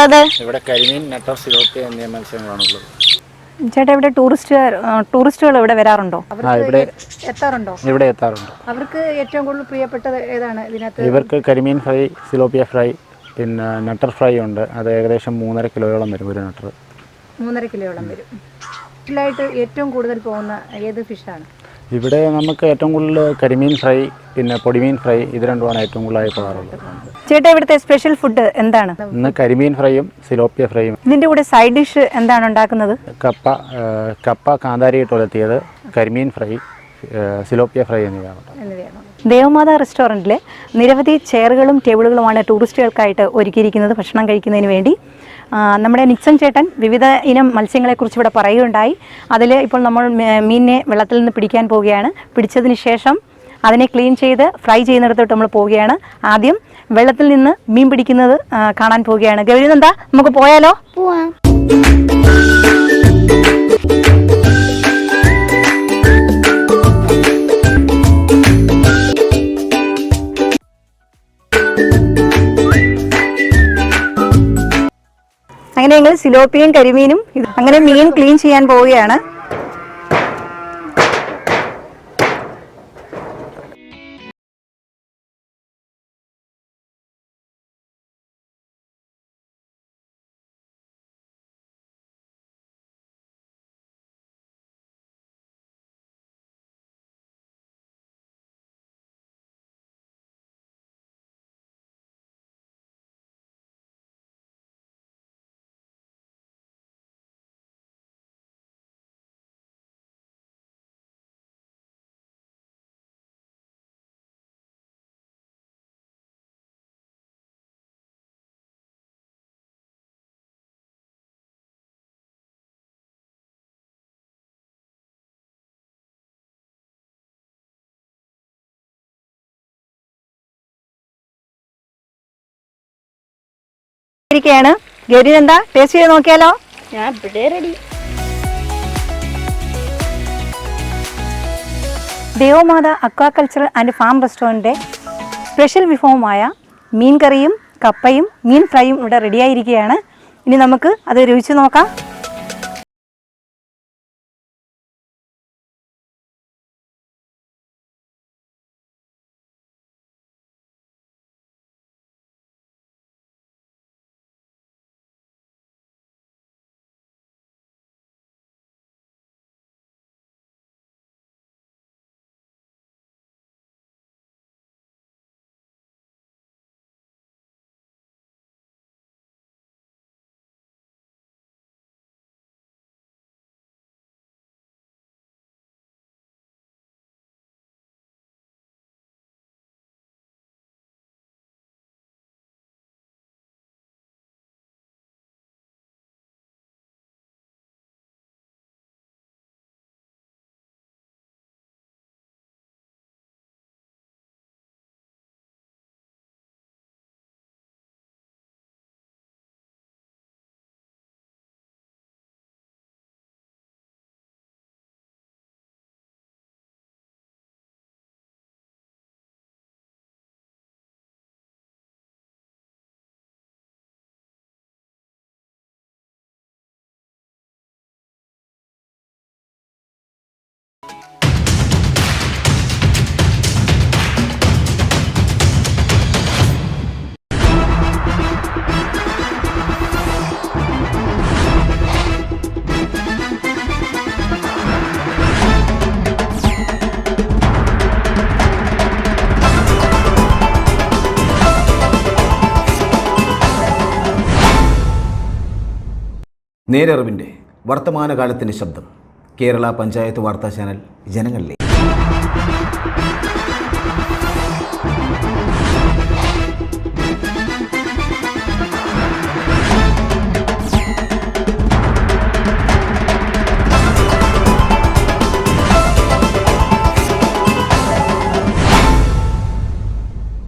ഉള്ളത്? ഇവിടെ കരിമീൻ, നട്ടർ, സിലോപ്പിയ എന്നീ മത്സ്യങ്ങളാണുള്ളത്. ചേട്ടാ, ഇവിടെ ടൂറിസ്റ്റുകൾ ഇവിടെ വരാറുണ്ടോ? ഇവിടെ എത്താറുണ്ടോ? ഇവിടെ എത്താറുണ്ട്. അവർക്ക് ഏറ്റവും കൂടുതൽ പ്രിയപ്പെട്ടത് ഏതാണ് ഇതിനകത്ത്? ഇവർക്ക് കരിമീൻ ഫ്രൈ, സിലോപ്പിയ ഫ്രൈ, പിന്നെ നട്ടർ ഫ്രൈ ഉണ്ട്. അത് ഏകദേശം 3.5 കിലോയോളം വരും ഒരു നട്ടർ. 3.5 കിലോയോളം വരും. ഫിഷിലായിട്ട് ഏറ്റവും കൂടുതൽ പോകുന്ന ഏത് ഫിഷാണ്? ഇവിടെ നമുക്ക് ഏറ്റവും കൂടുതൽ കരിമീൻ ഫ്രൈ, പിന്നെ പൊടിമീൻ ഫ്രൈ, ഇത് രണ്ടുമാണ് ഏറ്റവും കൂടുതലായി പോകാറുള്ളത്. ചേട്ടാ, ഇവിടുത്തെ സ്പെഷ്യൽ ഫുഡ് എന്താണ്? ഇന്ന് കരിമീൻ ഫ്രൈയും സിലോപ്പിയ ഫ്രൈയും. ഇതിൻ്റെ കൂടെ സൈഡ് ഡിഷ് എന്താണ് ഉണ്ടാക്കുന്നത്? കപ്പ കാന്താരിയിട്ട് ഉലർത്തിയത്, കരിമീൻ ഫ്രൈ, സിലോപ്പിയ ഫ്രൈ എന്നിവയാണ്. ദേവമാത റെസ്റ്റോറൻറ്റിൽ നിരവധി ചെയറുകളും ടേബിളുകളുമാണ് ടൂറിസ്റ്റുകൾക്കായിട്ട് ഒരുക്കിയിരിക്കുന്നത് ഭക്ഷണം കഴിക്കുന്നതിന് വേണ്ടി. നമ്മുടെ നിക്സൺ ചേട്ടൻ വിവിധ ഇനം മത്സ്യങ്ങളെക്കുറിച്ച് ഇവിടെ പറയുകയുണ്ടായി. അതിൽ ഇപ്പോൾ നമ്മൾ മീനിനെ വെള്ളത്തിൽ നിന്ന് പിടിക്കാൻ പോവുകയാണ്. പിടിച്ചതിന് ശേഷം അതിനെ ക്ലീൻ ചെയ്ത് ഫ്രൈ ചെയ്യുന്നിടത്തോട്ട് നമ്മൾ പോവുകയാണ്. ആദ്യം വെള്ളത്തിൽ നിന്ന് മീൻ പിടിക്കുന്നത് കാണാൻ പോവുകയാണ്. ഗൗരിനന്ദ, നമുക്ക് പോയാലോ? പോവാം. അങ്ങനെ ഞങ്ങൾ സിലോപ്പിയും കരിമീനും അങ്ങനെ മീൻ ക്ലീൻ ചെയ്യാൻ പോവുകയാണ്. ഗൗരിനന്ദ, ടേസ്റ്റ് ചെയ്ത് നോക്കിയാലോ? ഞാൻ ഇവിടെ ready. Devamatha aquaculture and farm റെസ്റ്റോറൻറ്റിൻ്റെ സ്പെഷ്യൽ വിഭവമായ മീൻ കറിയും കപ്പയും മീൻ ഫ്രൈയും ഇവിടെ റെഡിയായിരിക്കുകയാണ്. ഇനി നമുക്ക് അത് രുചിച്ച് നോക്കാം. നേരറിവിൻ്റെ വർത്തമാനകാലത്തിൻ്റെ ശബ്ദം കേരള പഞ്ചായത്ത് വാർത്താ ചാനൽ ജനങ്ങളിലേക്ക്.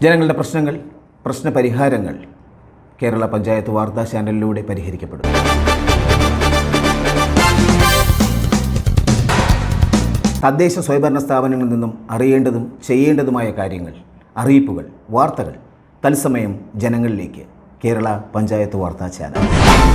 ജനങ്ങളുടെ പ്രശ്നങ്ങൾ, പ്രശ്നപരിഹാരങ്ങൾ കേരള പഞ്ചായത്ത് വാർത്താ ചാനലിലൂടെ പരിഹരിക്കപ്പെടും. തദ്ദേശ സ്വയംഭരണ സ്ഥാപനങ്ങളിൽ നിന്നും അറിയേണ്ടതും ചെയ്യേണ്ടതുമായ കാര്യങ്ങൾ, അറിയിപ്പുകൾ, വാർത്തകൾ തത്സമയം ജനങ്ങളിലേക്ക് കേരള പഞ്ചായത്ത് വാർത്താ ചാനൽ.